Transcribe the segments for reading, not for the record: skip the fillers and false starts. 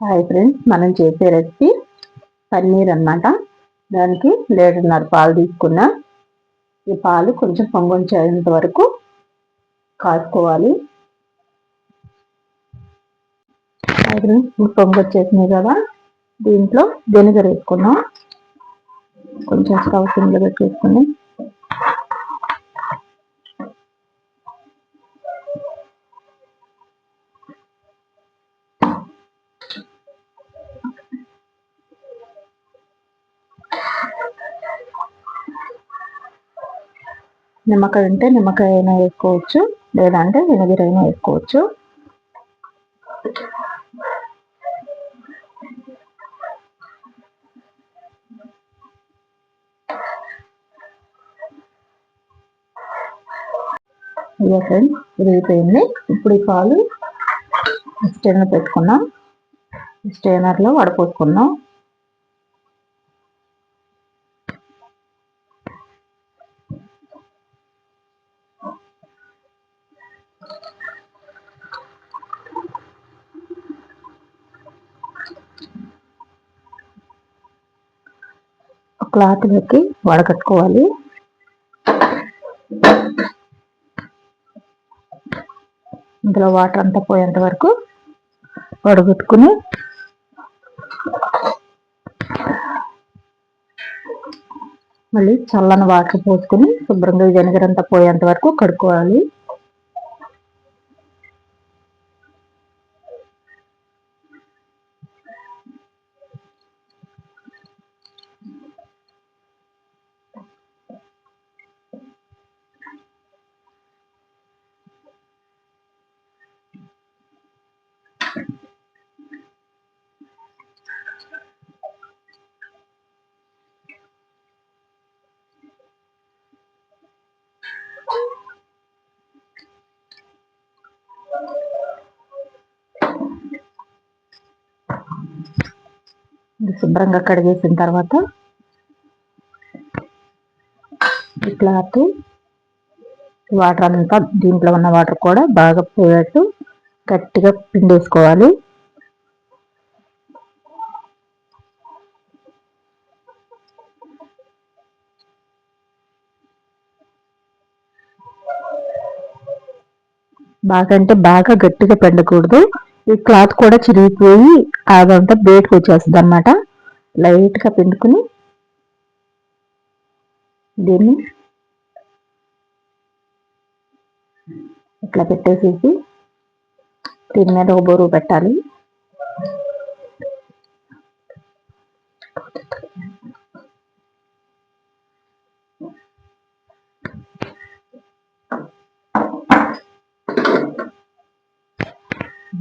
Hi friends, మనం చేసే recipe paneer అన్నమాట. దానికి 1.5 పాలు తీసుకున్నా. ఈ పాలు కొంచెం పొంగొచ్చేంత వరకు కాసుకోవాలి. హాయ్ ఫ్రెండ్స్, ఇప్పుడు పొంగొచ్చేసినాయి కదా, దీంట్లో వెనిగర్ వేసుకున్నాం. కొంచెం స్టవ్ కింద పెట్టేసుకుని నిమ్మకాయ ఉంటే నిమ్మకాయ అయినా వేసుకోవచ్చు, లేదంటే వెనిగర్ అయినా వేసుకోవచ్చు. ఇదే ఫ్రెండ్స్, విరిగిపోయింది. ఇప్పుడు ఈ పాలు స్టెయినర్ పెట్టుకున్నాం. స్టెయినర్లో వడపోసుకున్నాం. క్లాత్లోకి వడకట్టుకోవాలి. ఇందులో వాటర్ అంతా పోయేంత వరకు వడగట్టుకుని మళ్ళీ చల్లని వాటర్ పోసుకుని శుభ్రంగా వెనిగర్ అంతా పోయేంత వరకు కడుక్కోవాలి. శుభ్రంగా కడిగేసిన తర్వాత ఈ క్లాత్ వాటర్ అంతా, దీంట్లో ఉన్న వాటర్ కూడా బాగా పోయేట్టు గట్టిగా పిండేసుకోవాలి. బాగా అంటే బాగా గట్టిగా పిండకూడదు. ఈ క్లాత్ కూడా చిరిగిపోయి అదంతా బయటకు వచ్చేస్తుంది అన్నమాట. లైట్గా పిండుకుని దీన్ని ఇట్లా పెట్టేసేసి దీని మీద ఒక బరువు పెట్టాలి.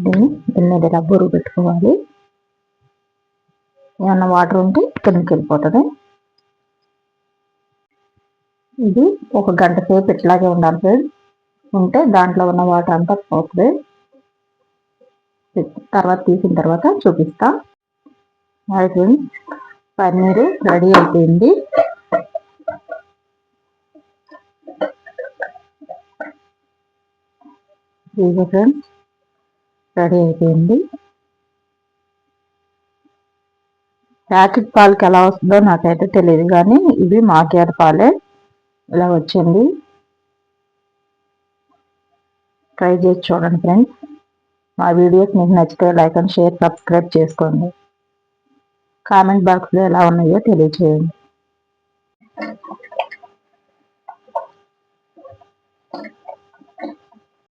దీని మీద ఇలా బరువు పెట్టుకోవాలి. ఏమన్నా వాటర్ ఉంటే కిందకి వెళ్ళిపోతుంది. ఇది ఒక గంట సేపు ఇట్లాగే ఉండాలి ఫ్రెండ్స్. ఉంటే దాంట్లో ఉన్న వాటర్ అంతా పోతుంది. తర్వాత తీసిన తర్వాత చూపిస్తా. అయితే పన్నీరు రెడీ అయిపోయింది. ఇదిగో ఫ్రెండ్స్, రెడీ అయిపోయింది. ప్యాకెట్ పాలకి ఎలా వస్తుందో నాకైతే తెలియదు, కానీ ఇవి మాకేద పాలే ఇలా వచ్చింది. ట్రై చేసి చూడండి ఫ్రెండ్స్. మా వీడియోస్ మీకు నచ్చితే లైక్ అండ్ షేర్, సబ్స్క్రైబ్ చేసుకోండి. కామెంట్ బాక్స్లో ఎలా ఉన్నాయో తెలియజేయండి.